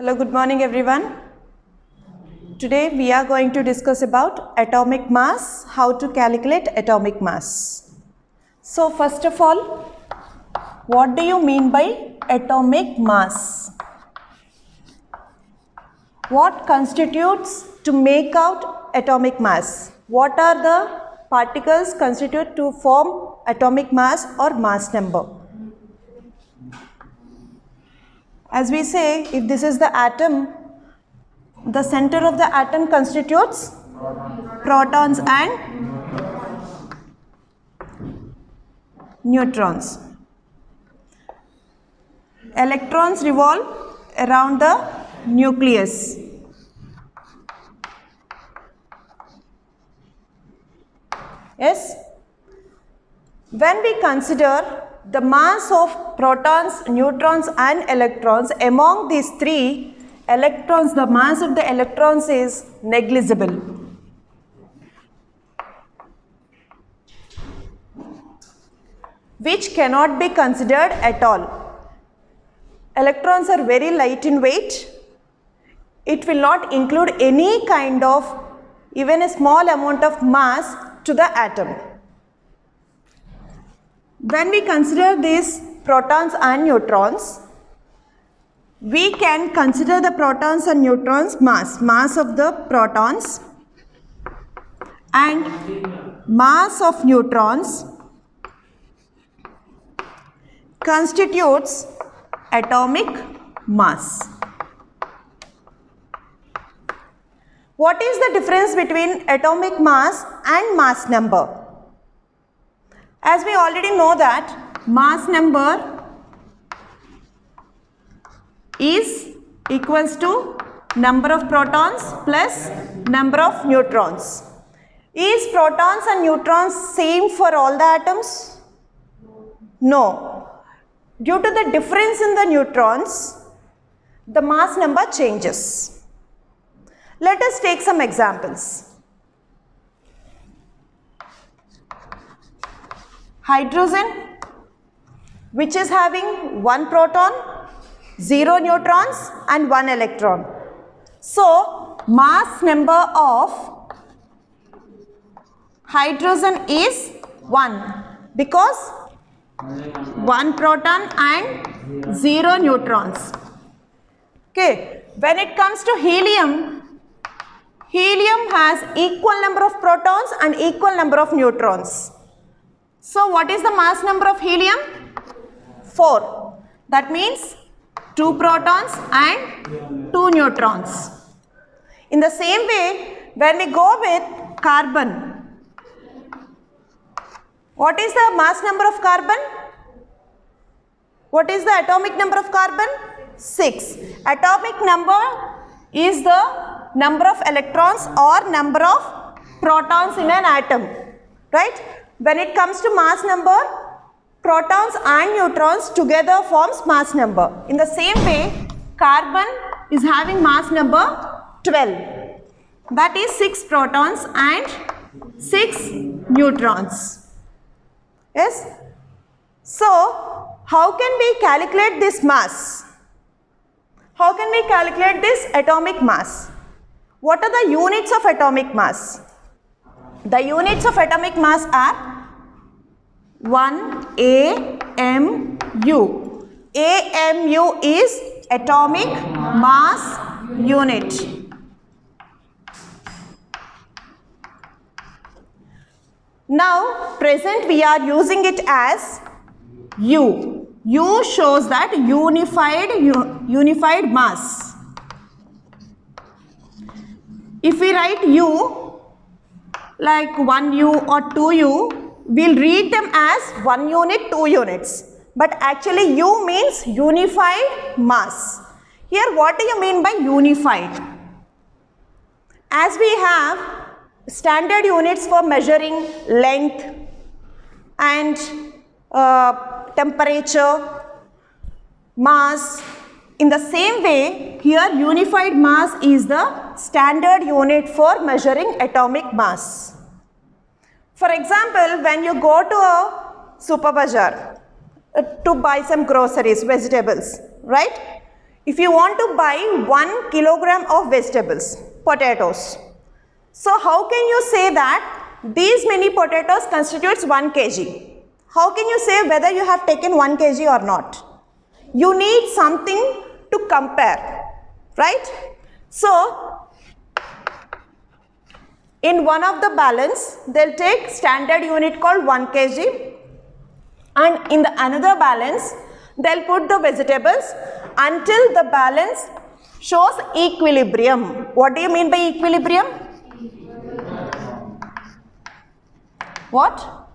Hello, good morning everyone. Today we are going to discuss about atomic mass, how to calculate atomic mass. So first of all, what do you mean by atomic mass? What constitutes to make out atomic mass? What are the particles constitute to form atomic mass or mass number? As we say, if this is the atom, the center of the atom constitutes protons and neutrons. Electrons revolve around the nucleus. Yes? When we consider the mass of protons, neutrons and electrons, among these three, electrons, the mass of the electrons is negligible. Which cannot be considered at all. Electrons are very light in weight. It will not include any kind of, even a small amount of mass to the atom. When we consider these protons and neutrons, we can consider the protons and neutrons mass of the protons and mass of neutrons constitutes atomic mass. What is the difference between atomic mass and mass number? As we already know that mass number is equals to number of protons plus number of neutrons. Is protons and neutrons same for all the atoms? No. Due to the difference in the neutrons, the mass number changes. Let us take some examples. Hydrogen, which is having 1 proton, 0 neutrons and 1 electron. So, mass number of hydrogen is 1 because 1 proton and 0 neutrons. Okay. When it comes to helium, helium has equal number of protons and equal number of neutrons. So, what is the mass number of helium? 4. That means 2 protons and 2 neutrons. In the same way, when we go with carbon, what is the mass number of carbon? What is the atomic number of carbon? 6. Atomic number is the number of electrons or number of protons in an atom, right? When it comes to mass number, protons and neutrons together forms mass number. In the same way, carbon is having mass number 12. That is 6 protons and 6 neutrons. Yes? So, how can we calculate this mass? How can we calculate this atomic mass? What are the units of atomic mass? The units of atomic mass are 1 AMU. AMU is atomic mass unit. Now, present we are using it as U. U shows that unified mass. If we write U like 1U or 2U, we'll read them as 1 unit, 2 units. But actually U means unified mass. Here what do you mean by unified? As we have standard units for measuring length and temperature, mass. In the same way, here unified mass is the standard unit for measuring atomic mass. For example, when you go to a super bazaar to buy some groceries, vegetables, right? If you want to buy 1 kilogram of vegetables, potatoes, so how can you say that these many potatoes constitutes 1 kg? How can you say whether you have taken 1 kg or not? You need something to compare, right? So, in one of the balance, they'll take standard unit called 1 kg, and in the another balance, they'll put the vegetables until the balance shows equilibrium. What do you mean by equilibrium? What?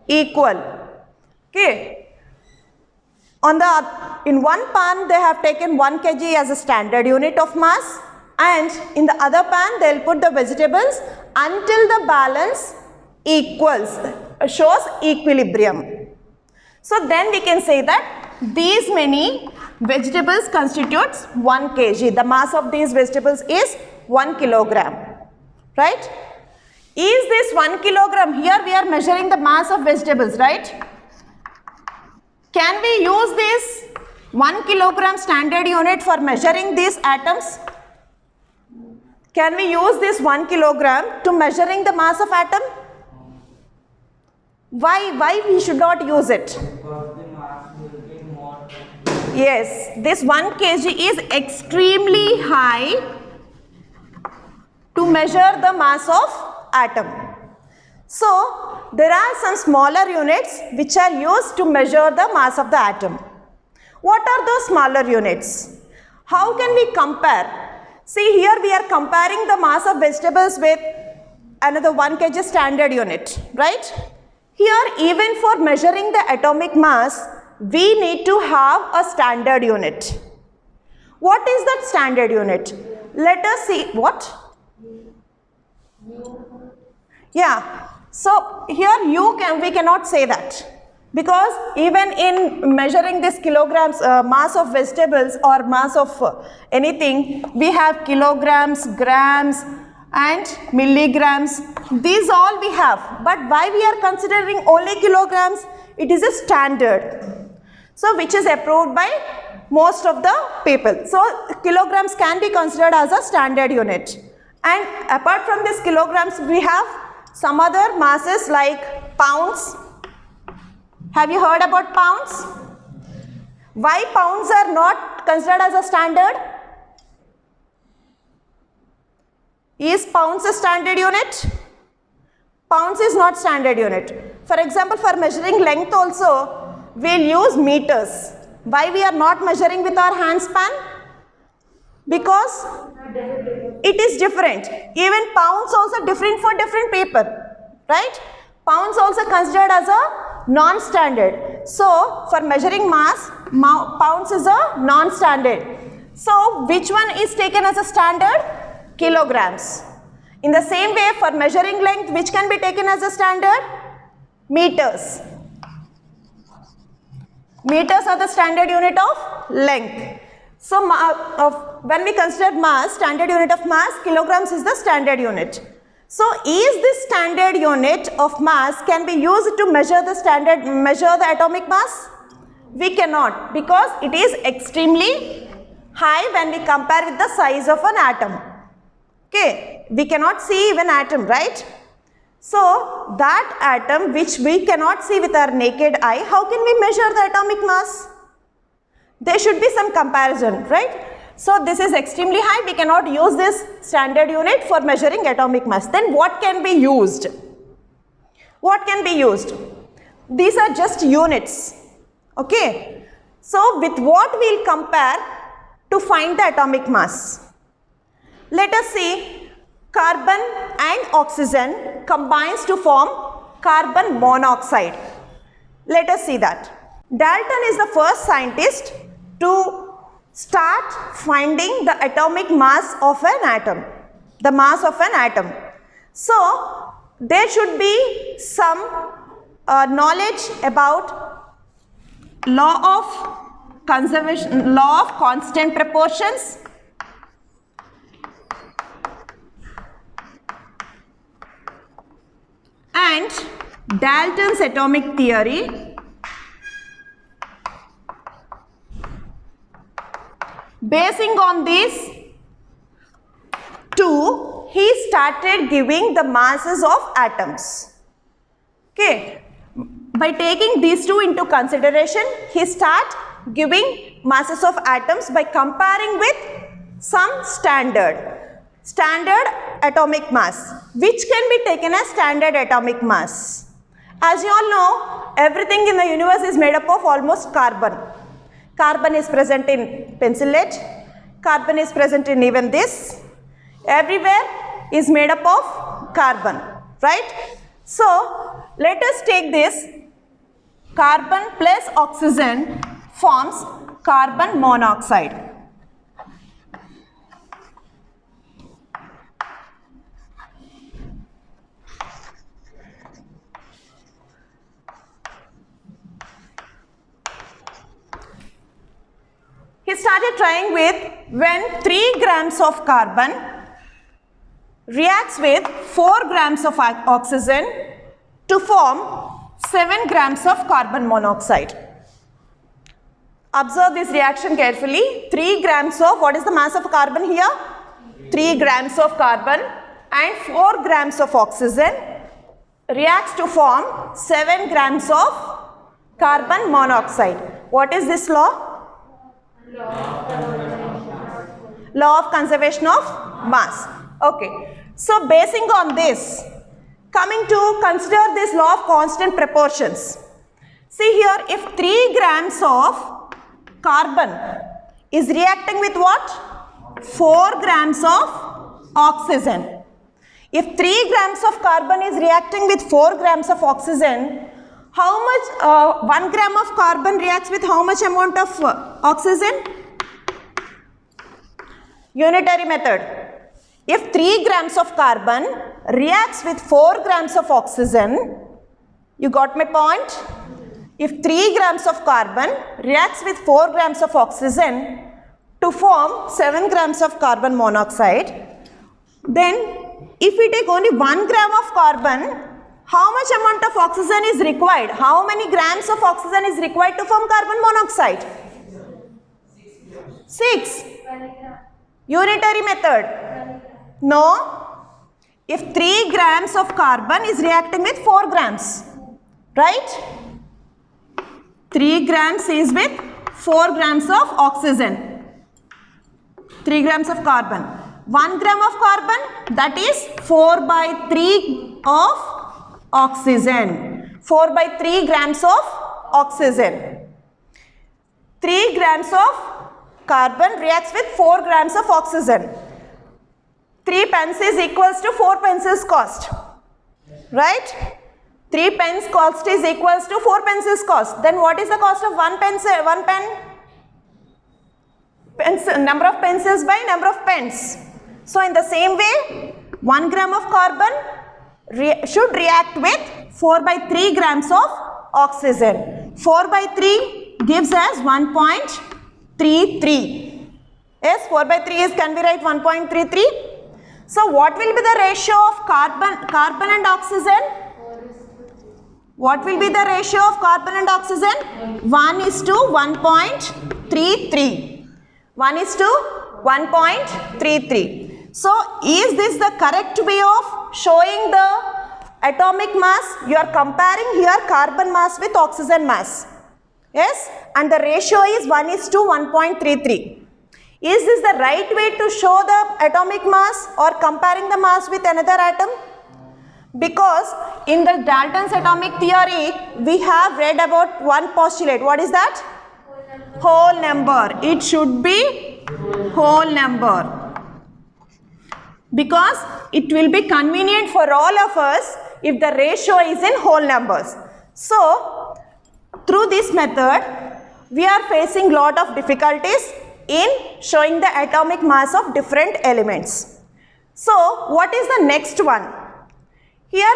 Equal. Okay. In one pan, they have taken 1 kg as a standard unit of mass, and in the other pan, they'll put the vegetables until the balance equals, shows equilibrium. So then we can say that these many vegetables constitutes 1 kg. The mass of these vegetables is 1 kilogram, right? Is this 1 kilogram? Here we are measuring the mass of vegetables, right? Can we use this 1 kilogram standard unit for measuring these atoms? Can we use this 1 kilogram to measuring the mass of atom? Why we should not use it? Because the mass will be more. Yes, this 1 kg is extremely high to measure the mass of atom. So, there are some smaller units which are used to measure the mass of the atom. What are those smaller units? How can we compare? See, here we are comparing the mass of vegetables with another 1 kg standard unit, right? Here, even for measuring the atomic mass, we need to have a standard unit. What is that standard unit? Let us see. What? Yeah. So, here we cannot say that, because even in measuring this kilograms mass of vegetables or mass of anything, we have kilograms, grams and milligrams. These all we have. But why we are considering only kilograms? It is a standard. So, which is approved by most of the people. So, kilograms can be considered as a standard unit. And apart from this kilograms, we have some other masses like pounds. Have you heard about pounds? Why pounds are not considered as a standard? Is pounds a standard unit? Pounds is not standard unit. For example, for measuring length also, we'll use meters. Why we are not measuring with our hand span? Because it is different. Even pounds also different for different people, right? Pounds also considered as a non-standard. So, for measuring mass, pounds is a non-standard. So, which one is taken as a standard? Kilograms. In the same way, for measuring length, which can be taken as a standard? Meters. Meters are the standard unit of length. So, when we consider mass, standard unit of mass, kilograms is the standard unit. So, is this standard unit of mass can be used to measure the atomic mass? We cannot, because it is extremely high when we compare with the size of an atom. Okay, we cannot see even atom, right? So, that atom which we cannot see with our naked eye, how can we measure the atomic mass? There should be some comparison, right? So, this is extremely high, we cannot use this standard unit for measuring atomic mass. Then what can be used? What can be used? These are just units, okay? So, with what we will compare to find the atomic mass? Let us see, carbon and oxygen combines to form carbon monoxide. Let us see that. Dalton is the first scientist to start finding the atomic mass of an atom, the mass of an atom. So, there should be some knowledge about law of conservation, law of constant proportions, and Dalton's atomic theory, Basing on these two, he started giving the masses of atoms. Okay. By taking these two into consideration, he started giving masses of atoms by comparing with some standard atomic mass, which can be taken as standard atomic mass. As you all know, everything in the universe is made up of almost carbon. Carbon is present in pencil lead, carbon is present in even this. Everywhere is made up of carbon, right? So, let us take this. Carbon plus oxygen forms carbon monoxide. He started trying with when 3 grams of carbon reacts with 4 grams of oxygen to form 7 grams of carbon monoxide. Observe this reaction carefully. 3 grams of, what is the mass of carbon here? 3 grams of carbon and 4 grams of oxygen reacts to form 7 grams of carbon monoxide. What is this law? Law of conservation of mass. Okay. So, basing on this, coming to consider this law of constant proportions. See here, if 3 grams of carbon is reacting with what? 4 grams of oxygen. If 3 grams of carbon is reacting with 4 grams of oxygen, how much 1 gram of carbon reacts with how much amount of oxygen? Unitary method. If 3 grams of carbon reacts with 4 grams of oxygen, you got my point? If 3 grams of carbon reacts with 4 grams of oxygen to form 7 grams of carbon monoxide, then if we take only 1 gram of carbon, how much amount of oxygen is required? How many grams of oxygen is required to form carbon monoxide? 6. Unitary method. No. If 3 grams of carbon is reacting with 4 grams, right? 3 grams is with 4 grams of oxygen. 3 grams of carbon. 1 gram of carbon, that is 4 by 3 of oxygen. 4 by 3 grams of oxygen. 3 grams of carbon reacts with 4 grams of oxygen. 3 pence is equals to 4 pencils cost. Right? 3 pence cost is equals to 4 pencils cost. Then what is the cost of 1 pencil? 1 pen? Number of pencils by number of pence. So in the same way, 1 gram of carbon should react with 4 by 3 grams of oxygen. 4 by 3 gives us 1.33. Yes, 4 by 3 is, can we write 1.33? So what will be the ratio of carbon and oxygen? What will be the ratio of carbon and oxygen? 1 is to 1.33. 1 is to 1.33. So, is this the correct way of showing the atomic mass? You are comparing here carbon mass with oxygen mass. Yes? And the ratio is 1 is to 1.33. Is this the right way to show the atomic mass or comparing the mass with another atom? Because in the Dalton's atomic theory, we have read about one postulate. What is that? Whole number. It should be whole number. Because it will be convenient for all of us if the ratio is in whole numbers. So, through this method, we are facing lot of difficulties in showing the atomic mass of different elements. So, what is the next one? Here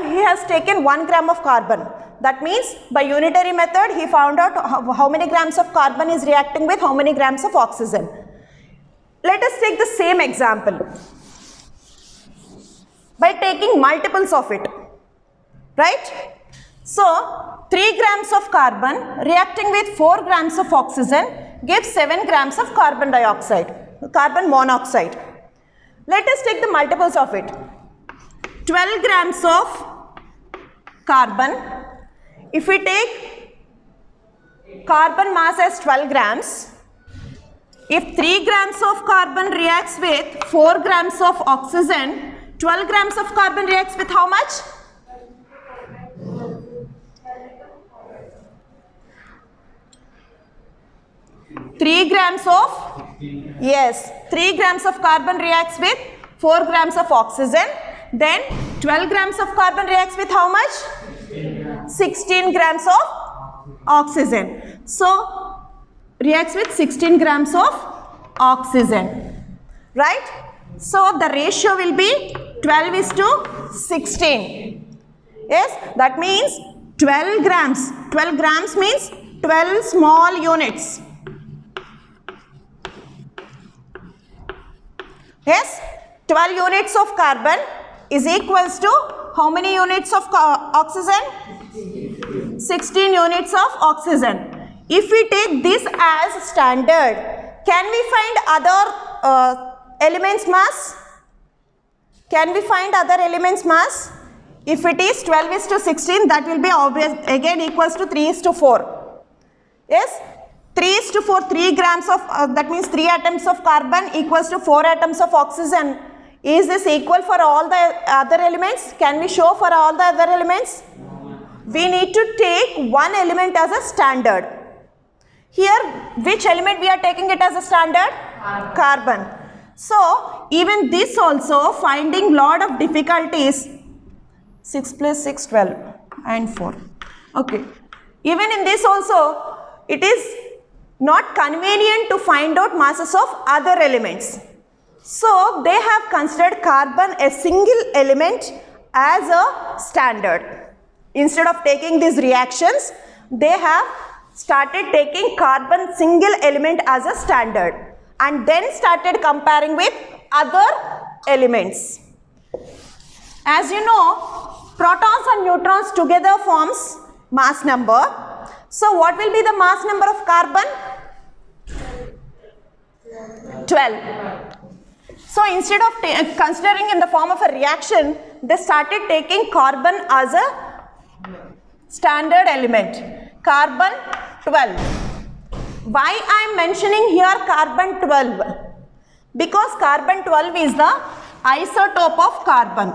he has taken 1 gram of carbon. That means by unitary method he found out how many grams of carbon is reacting with how many grams of oxygen. Let us take the same example by taking multiples of it, right? So, 3 grams of carbon reacting with 4 grams of oxygen gives 7 grams of carbon dioxide, carbon monoxide. Let us take the multiples of it. 12 grams of carbon. If we take carbon mass as 12 grams, if 3 grams of carbon reacts with 4 grams of oxygen, 12 grams of carbon reacts with how much? 3 grams of, yes, 3 grams of carbon reacts with 4 grams of oxygen. Then 12 grams of carbon reacts with how much? 16 grams of oxygen. So, reacts with 16 grams of oxygen, right? So, the ratio will be 12 is to 16. Yes, that means 12 grams. 12 grams means 12 small units. Yes, 12 units of carbon is equals to how many units of oxygen? 16 units of oxygen. If we take this as standard, can we find other elements mass? Can we find other elements mass? If it is 12 is to 16, that will be obvious, again equals to 3 is to 4. Yes, 3 is to 4, 3 grams of, that means 3 atoms of carbon equals to 4 atoms of oxygen. Is this equal for all the other elements? Can we show for all the other elements? We need to take one element as a standard. Here, which element we are taking it as a standard? Carbon. So, even this also finding lot of difficulties. 6 plus 6, 12 and 4. Okay. Even in this also, it is not convenient to find out masses of other elements. So, they have considered carbon a single element as a standard. Instead of taking these reactions, they have started taking carbon single element as a standard and then started comparing with other elements. As you know, protons and neutrons together forms mass number. So, what will be the mass number of carbon? 12. So, instead of considering in the form of a reaction, they started taking carbon as a standard element. Carbon 12. Why I am mentioning here carbon 12? Because carbon 12 is the isotope of carbon.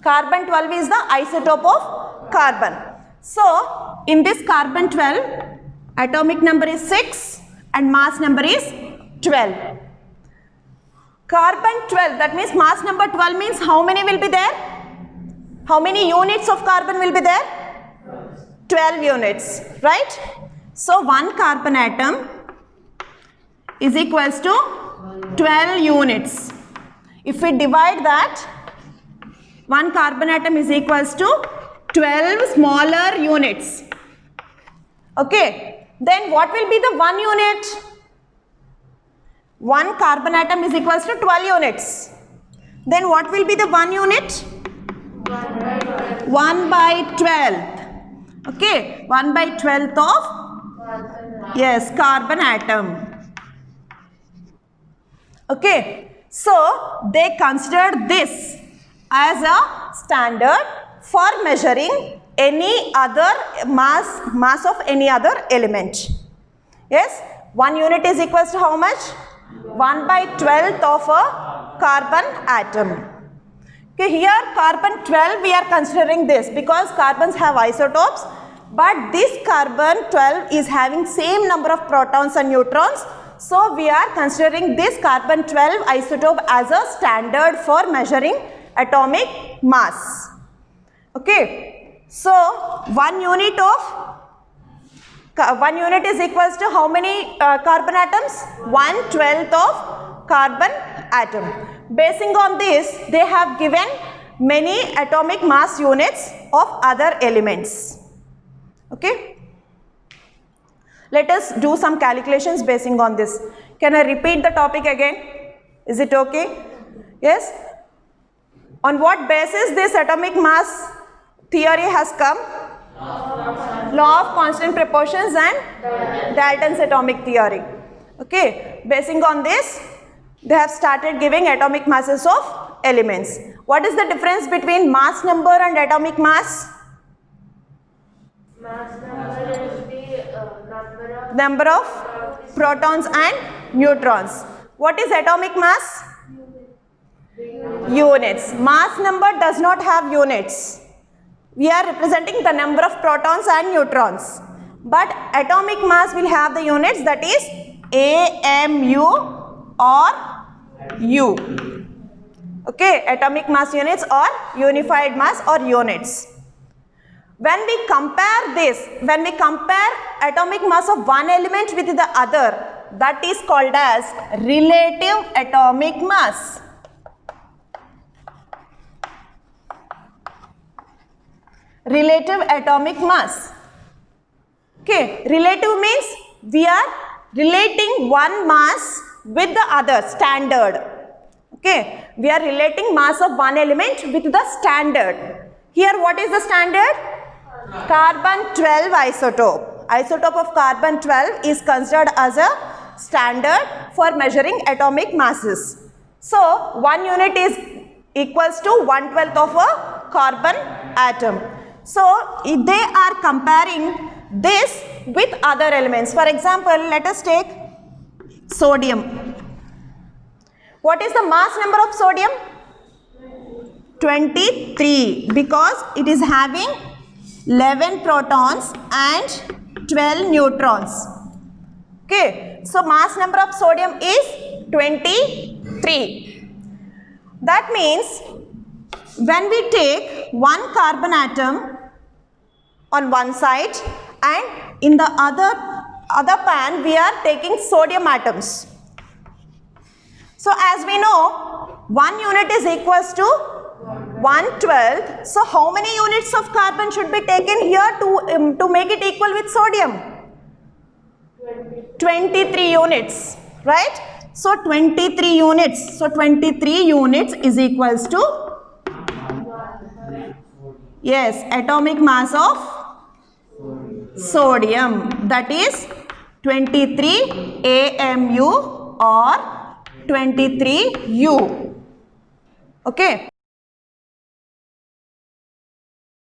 Carbon 12 is the isotope of carbon. So, in this carbon 12, atomic number is 6 and mass number is 12. Carbon 12, that means mass number 12 means how many will be there? How many units of carbon will be there? 12 units, right? So, one carbon atom is equals to 12 units. If we divide that, one carbon atom is equals to 12 smaller units. Okay. Then what will be the 1 unit? One carbon atom is equals to 12 units. Then what will be the 1 unit? 1 by 12th. Okay. 1 by 12th of, yes, carbon atom. Okay. So, they considered this as a standard for measuring any other mass of any other element. Yes, 1 unit is equals to how much? 1 by 12th of a carbon atom. Okay, here carbon 12 we are considering this because carbons have isotopes, but this carbon 12 is having same number of protons and neutrons. So, we are considering this carbon 12 isotope as a standard for measuring atomic mass. Okay. So, 1 unit is equals to how many carbon atoms? 1/12 of carbon atom. Basing on this, they have given many atomic mass units of other elements. Okay. Let us do some calculations basing on this. Can I repeat the topic again? Is it okay? Yes. On what basis this atomic mass theory has come? Law of constant proportions and Dalton's atomic theory. Okay, basing on this, they have started giving atomic masses of elements. What is the difference between mass number and atomic mass? Mass number is the Number of protons and neutrons. What is atomic mass? Units. Mass number does not have units. We are representing the number of protons and neutrons. But atomic mass will have the units, that is AMU or U. Okay, atomic mass units or unified mass or units. When we compare this, when we compare atomic mass of one element with the other, that is called as relative atomic mass. Relative atomic mass. Okay, relative means we are relating one mass with the other, standard. Okay, we are relating mass of one element with the standard. Here what is the standard? Carbon 12 isotope. Isotope of carbon 12 is considered as a standard for measuring atomic masses. So 1 unit is equals to 1/12 of a carbon atom. So they are comparing this with other elements. For example, let us take sodium. What is the mass number of sodium? 23, because it is having 11 protons and 12 neutrons. Okay, so mass number of sodium is 23. That means when we take one carbon atom on one side and in the other pan we are taking sodium atoms. So as we know, 1 unit is equals to 1/12. So how many units of carbon should be taken here to make it equal with sodium? 23 units, right? So 23 units. So 23 units is equals to, yes, atomic mass of sodium, that is 23 AMU or 23 U. Okay.